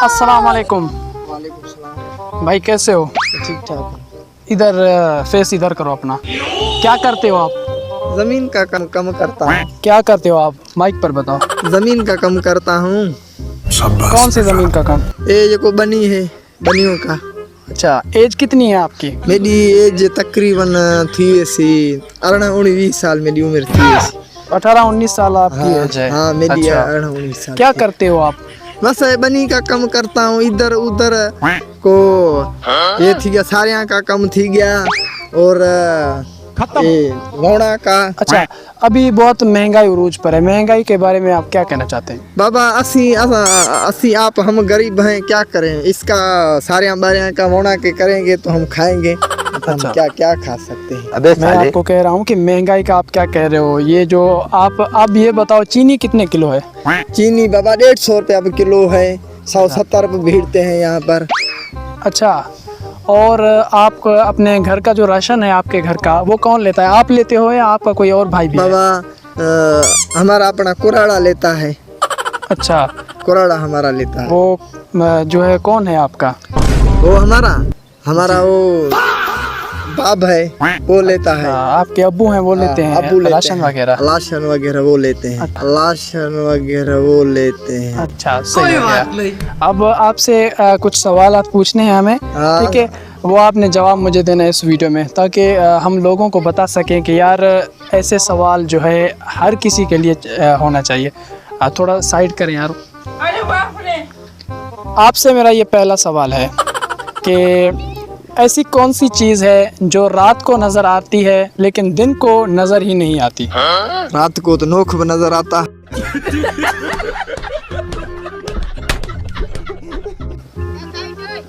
अस्सलाम वालेकुम। वालेकुम सलाम। भाई कैसे हो? ठीक ठाक। इधर फेस इधर करो अपना। क्या करते हो आप? जमीन का कम करता हूँ। क्या करते हो आप? माइक पर बताओ। जमीन का कम करता हूँ। कौन सी ज़मीन का काम? ये जो बनी है बनियों का। अच्छा, एज कितनी है आपकी? मेरी एज तकरीबन थी ऐसी 18-19 साल मेरी उम्र थी ऐसी। 18-19 साल आपकी हाँ, एज है? हाँ मेरी अच्छा, 18-19 साल क्या थी। करते हो आप? बस बनी का कम करता हूँ, इधर उधर को ये थी गया, सारे का कम थी गया और ये घोड़ा का। अच्छा, अभी बहुत महंगाई उरूज पर है, महंगाई के बारे में आप क्या कहना चाहते हैं? बाबा अस्सी आप हम गरीब हैं, क्या करें, इसका सारे बारे का होना के करेंगे तो हम खाएंगे। हम अच्छा। क्या क्या खा सकते हैं। मैं आपको कह रहा हूँ कि महंगाई का आप क्या कह रहे हो, ये जो आप ये बताओ चीनी कितने किलो है? चीनी बाबा 150 रुपये अब किलो है, 170 रुपये भीड़ते हैं यहाँ पर। अच्छा, और आप अपने घर का जो राशन है आपके घर का वो कौन लेता है? आप लेते हो या आपका कोई और भाई भी है? बाबा हमारा अपना कुराड़ा लेता है। अच्छा, कुराड़ा हमारा लेता है। वो जो है कौन है आपका? वो हमारा वो बाप है, वो लेता है। आपके अब्बू हैं वो लेते हैं अब्बू लेते राशन हैं। वगैरह? राशन वगैरह वो लेते हैं। राशन वगैरह वो लेते हैं। अच्छा, सही हो गया। अब आपसे कुछ सवाल पूछने हैं हमें, हाँ। ठीक है? वो आपने जवाब मुझे देना है इस वीडियो में, ताकि हम लोगों को बता सकें कि यार ऐसे सवाल जो है हर किसी के लिए होना चाहिए। थोड़ा साइड करें यार। आपसे मेरा ये पहला सवाल है कि ऐसी कौन सी चीज़ है जो रात को नज़र आती है लेकिन दिन को नज़र ही नहीं आती? रात को तो नोख नजर आता।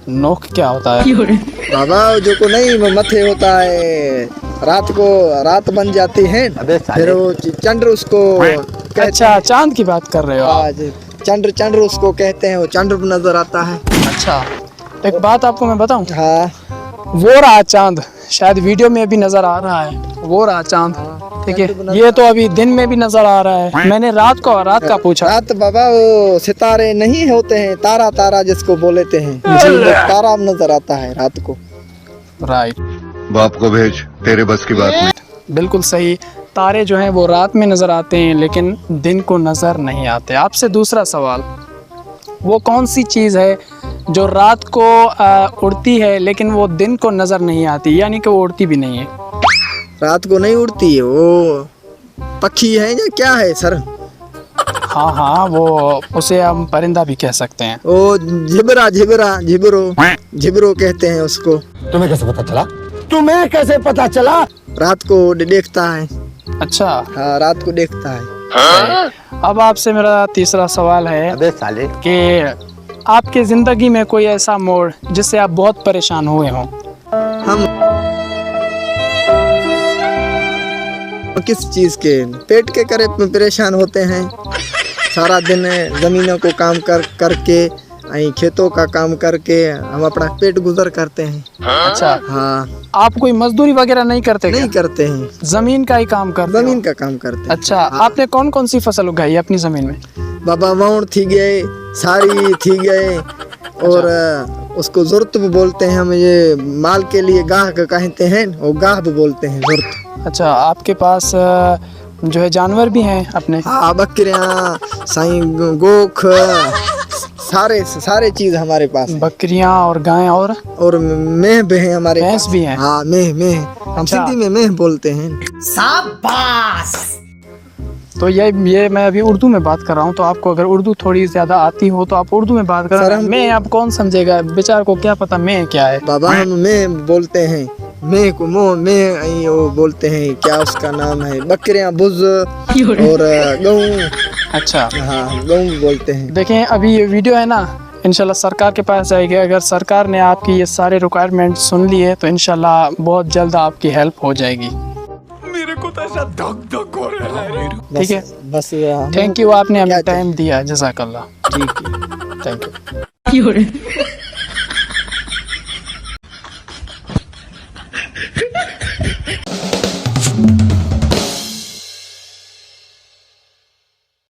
नोक क्या होता है? बाबा जो को नहीं मथे होता है, रात बन जाती है, फिर वो चंद्र उसको कहते अच्छा, चांद की बात कर रहे हो आप? हैं। चंद्र उसको कहते हैं, वो चंद्र नजर आता है। अच्छा, एक बात आपको मैं बताऊं, हाँ वो रहा चांद, शायद वीडियो में भी नजर आ रहा है, वो रहा चांद, ठीक है? ये तो अभी दिन में भी नजर आ रहा है। मैंने रात का पूछा। रात बाबा वो सितारे नहीं होते हैं, तारा जिसको बोलते हैं, तारा नजर आता है रात को। राइट, बाप को भेज, तेरे बस की बात नहीं। बिल्कुल सही। तारे जो हैं वो रात में नजर आते हैं लेकिन दिन को नजर नहीं आते। आपसे दूसरा सवाल, वो कौन सी चीज़ है जो रात को उड़ती है लेकिन वो दिन को नजर नहीं आती, यानी कि वो उड़ती भी नहीं है? रात को नहीं उड़ती है, वो पक्षी है या क्या है सर? हाँ, वो उसे हम परिंदा भी कह सकते हैं। वो झिबरो कहते हैं उसको। तुम्हें कैसे पता चला? रात को देखता है। अच्छा, हाँ रात को देखता है। अब आपसे मेरा तीसरा सवाल है अबे साले, कि आपके ज़िंदगी में कोई ऐसा मोड़ जिससे आप बहुत परेशान हुए हों? हम किस चीज के पेट के करे परेशान होते हैं। सारा दिन जमीनों को काम करके खेतों का काम करके हम अपना पेट गुजर करते हैं। अच्छा, हाँ आप कोई मजदूरी वगैरह नहीं करते नहीं क्या? करते हैं, जमीन का ही काम करते हो? जमीन का काम करते हैं। अच्छा, आपने कौन कौन सी फसल उगाई है अपनी जमीन में? बाबा वाउंड थी गए, सारी थी गए, और उसको जुर्त भी बोलते हैं हम, ये माल के लिए गाह का कहते हैं, वो गाह भी बोलते हैं जुर्त। अच्छा, आपके पास जो है जानवर भी हैं अपने? हाँ बकरियाँ, साई गोख, सारे चीज हमारे पास है। बकरियां और गायें और मेह भी हैं हमारे भैंस पास। भी हैं? हाँ मेह हम अच्छा। सिंधी में मेह बोलते हैं। तो ये मैं अभी उर्दू में बात कर रहा हूँ, तो आपको अगर उर्दू थोड़ी ज़्यादा आती हो तो आप उर्दू में बात सर, करें। हम- मैं आप कौन समझेगा, बेचार को क्या पता मैं क्या है? बाबा हम मेह बोलते हैं, मेह को मेह वो बोलते हैं, क्या उसका नाम है, बकरियाँ बुज और गऊ। अच्छा, हाँ गऊ बोलते हैं। देखें अभी ये वीडियो है ना, इंशाल्लाह सरकार के पास जाएगी। अगर सरकार ने आपकी ये सारे रिक्वायरमेंट सुन लिए तो इंशाल्लाह बहुत जल्द आपकी हेल्प हो जाएगी। मेरे को तो ऐसा धक हो रहा है। ठीक है, बस थैंक यू, आपने हमें क्या टाइम दिया, जज़ाकल्लाह। ठीक है। Thank you.